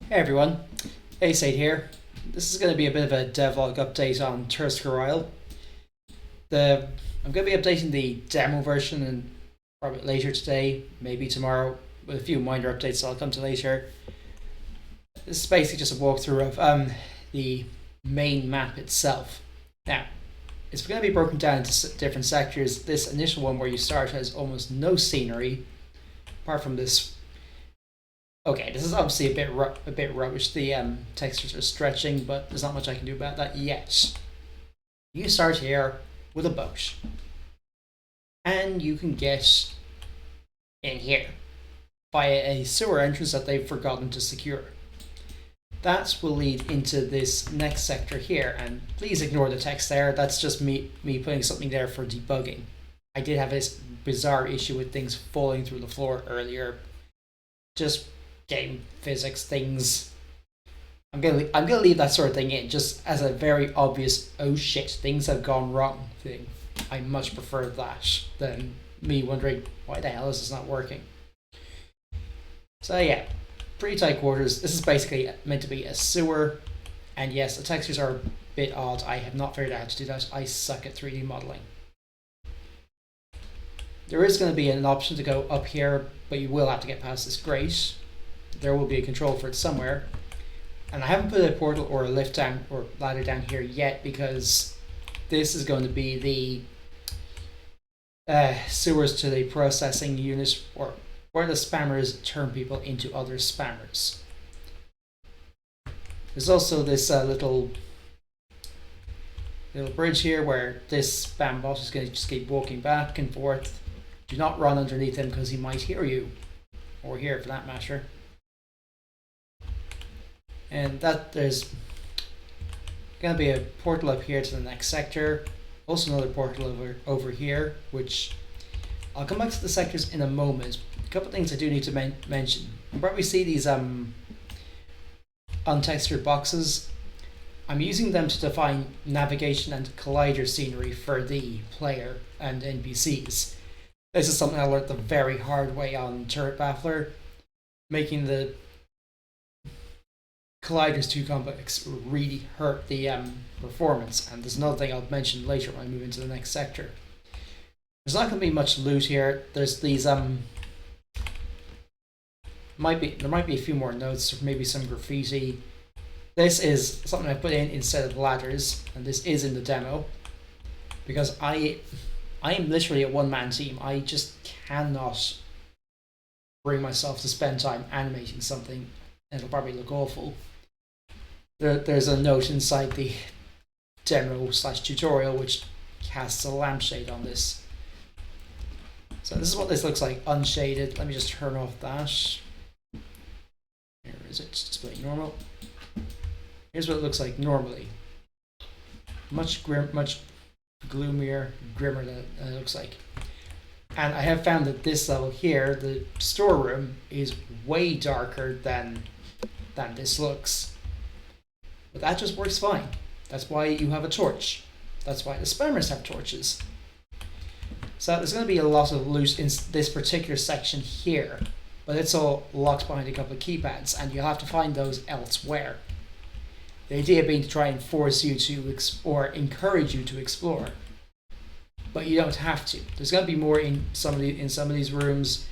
Hey everyone, Ace8 here. This is going to be a bit of a devlog update on Turscar Isle. I'm going to be updating the demo version and probably later today, maybe tomorrow, with a few minor updates I'll come to later. This is basically just a walkthrough of the main map itself. Now, it's going to be broken down into different sectors. This initial one where you start has almost no scenery, apart from this. Okay, this is obviously a bit rubbish. The textures are stretching, but there's not much I can do about that yet. You start here with a boat, and you can get in here via a sewer entrance that they've forgotten to secure. That will lead into this next sector here, and please ignore the text there. That's just me putting something there for debugging. I did have this bizarre issue with things falling through the floor earlier. Just game physics things. I'm gonna leave that sort of thing in, just as a very obvious oh shit, things have gone wrong thing. I much prefer that than me wondering why the hell is this not working. So yeah, pretty tight quarters. This is basically meant to be a sewer, and yes, the textures are a bit odd. I have not figured out how to do that. I suck at 3D modeling. There is going to be an option to go up here, but you will have to get past this grate. There will be a control for it somewhere. And I haven't put a portal or a lift down or ladder down here yet because this is going to be the sewers to the processing unit, or where the spammers turn people into other spammers. There's also this little bridge here where this spam bot is going to just keep walking back and forth. Do not run underneath him because he might hear you, or hear for that matter. And that there's going to be a portal up here to the next sector. Also another portal over here, which I'll come back to the sectors in a moment. A couple of things I do need to mention. You probably see these untextured boxes. I'm using them to define navigation and collider scenery for the player and NPCs. This is something I learned the very hard way on Turret Baffler. Making the colliders too complex really hurt the performance, and there's another thing I'll mention later when I move into the next sector. There's not going to be much loot here. There's these there might be a few more notes, or maybe some graffiti. This is something I put in instead of ladders, and this is in the demo because I am literally a one-man team. I just cannot bring myself to spend time animating something, and it'll probably look awful. There's a note inside the demo/tutorial which casts a lampshade on this. So this is what this looks like unshaded. Let me just turn off that. Here is it, display normal. Here's what it looks like normally. Much gloomier, grimmer than it looks like. And I have found that this level here, the storeroom, is way darker than this looks. But that just works fine. That's why you have a torch. That's why the spammers have torches. So there's going to be a lot of loot in this particular section here, but it's all locked behind a couple of keypads, and you'll have to find those elsewhere. The idea being to try and force you to or encourage you to explore, but you don't have to. There's going to be more in some of these rooms.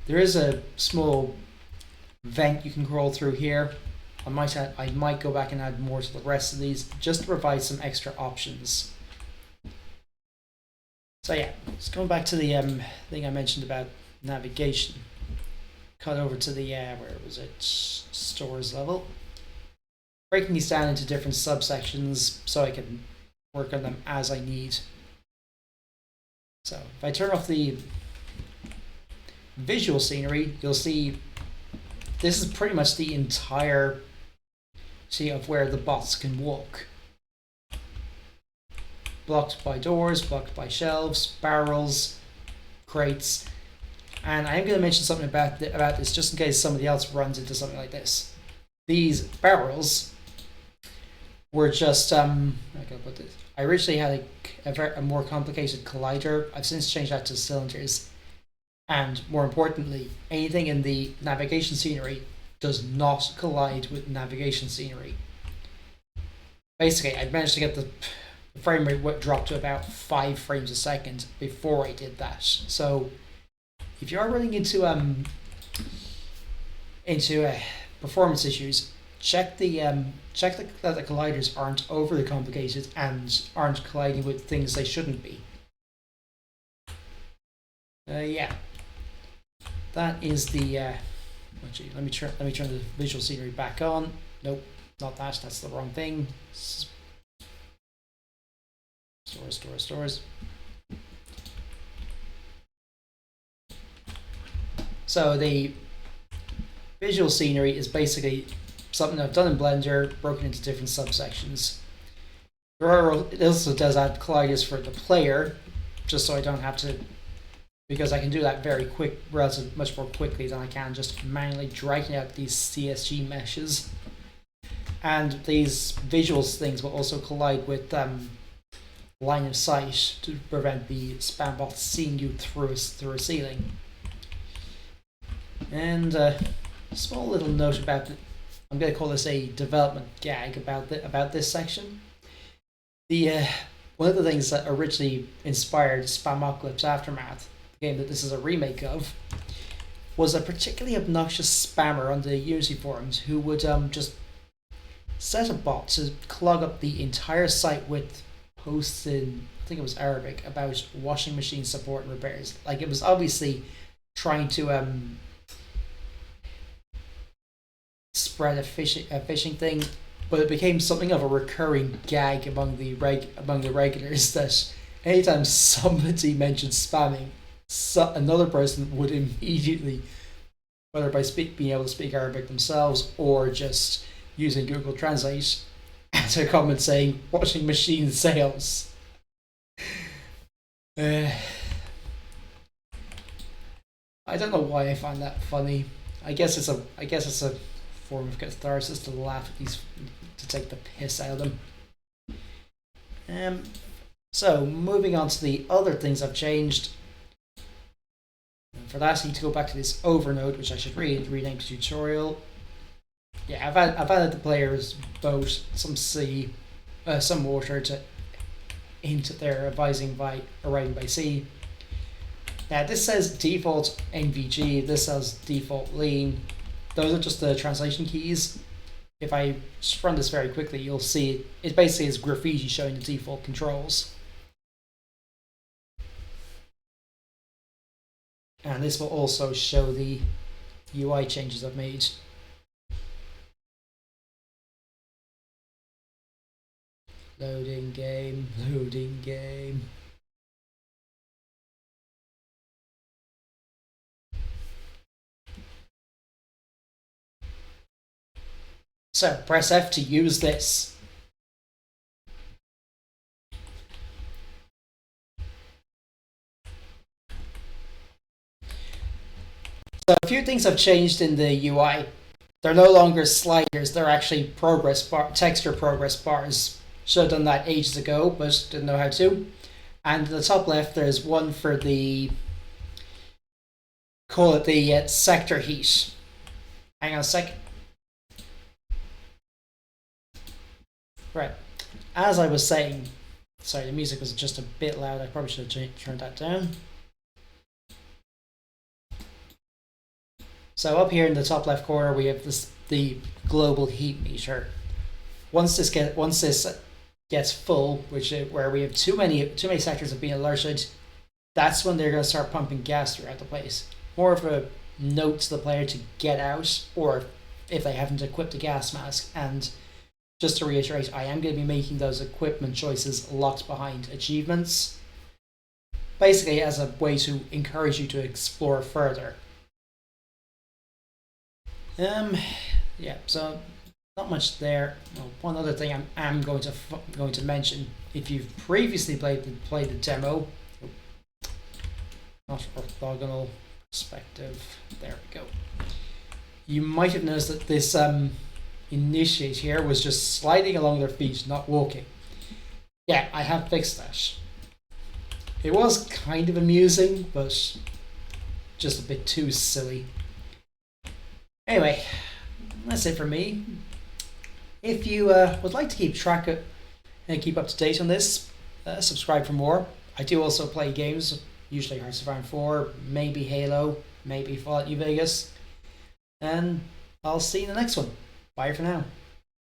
There is a small vent you can crawl through here. I might go back and add more to the rest of these just to provide some extra options. So yeah, just going back to the thing I mentioned about navigation. Cut over to the where was it? Stores level. Breaking these down into different subsections so I can work on them as I need. So if I turn off the visual scenery, you'll see this is pretty much the entire of where the bots can walk. Blocked by doors, blocked by shelves, barrels, crates. And I am going to mention something about this just in case somebody else runs into something like this. These barrels were just how can I put this? I originally had a more complicated collider. I've since changed that to cylinders. And more importantly, anything in the navigation scenery does not collide with navigation scenery. Basically, I managed to get the frame rate dropped to about 5 frames a second before I did that. So if you are running into performance issues, check that the colliders aren't overly complicated and aren't colliding with things they shouldn't be. Yeah, that is the. Actually, let me turn the visual scenery back on. Nope, not that. That's the wrong thing. Stores. So the visual scenery is basically something I've done in Blender, broken into different subsections. It also does add colliders for the player, just so I don't have to, because I can do that very much more quickly than I can just manually dragging out these CSG meshes. And these visuals things will also collide with line of sight to prevent the spam bot seeing you through a ceiling. And a small little note about I'm going to call this a development gag about this section. One of the things that originally inspired Spamocalypse Aftermath, the game that this is a remake of, was a particularly obnoxious spammer on the Unity forums who would just set a bot to clog up the entire site with posts in, I think it was Arabic, about washing machine support and repairs. Like, it was obviously trying to spread a phishing thing, but it became something of a recurring gag among the regulars that anytime somebody mentioned spamming, another person would immediately, whether by being able to speak Arabic themselves or just using Google Translate, to a comment saying washing machine sales. I don't know why I find that funny. I guess it's a form of catharsis to laugh at these, to take the piss out of them. So moving on to the other things I've changed. And for that, I need to go back to this overnode, which I should rename to tutorial. Yeah, I've added the player's boat, some sea, some water into their arriving by sea. Now this says default NVG, this says default lean. Those are just the translation keys. If I just run this very quickly, you'll see it basically is graffiti showing the default controls. And this will also show the UI changes I've made. Loading game. So press F to use this. So a few things have changed in the UI. They're no longer sliders, they're actually texture progress bars. Should have done that ages ago, but didn't know how to. And in the top left, there's one for call it the sector heat. Hang on a second. Right. As I was saying, sorry, the music was just a bit loud. I probably should have turned that down. So up here in the top left corner, we have the global heat meter. Once this gets full, where we have too many sectors have been alerted, that's when they're going to start pumping gas throughout the place. More of a note to the player to get out, or if they haven't equipped a gas mask. And just to reiterate, I am going to be making those equipment choices locked behind achievements, basically as a way to encourage you to explore further. Yeah, so not much there. Well, one other thing I'm going to mention: if you've previously played the demo, not orthogonal perspective. There we go. You might have noticed that this initiate here was just sliding along their feet, not walking. Yeah, I have fixed that. It was kind of amusing, but just a bit too silly. Anyway, that's it for me. If you would like to keep track of and keep up to date on this, subscribe for more. I do also play games, usually Hearts of Iron 4, maybe Halo, maybe Fallout New Vegas. And I'll see you in the next one. Bye for now.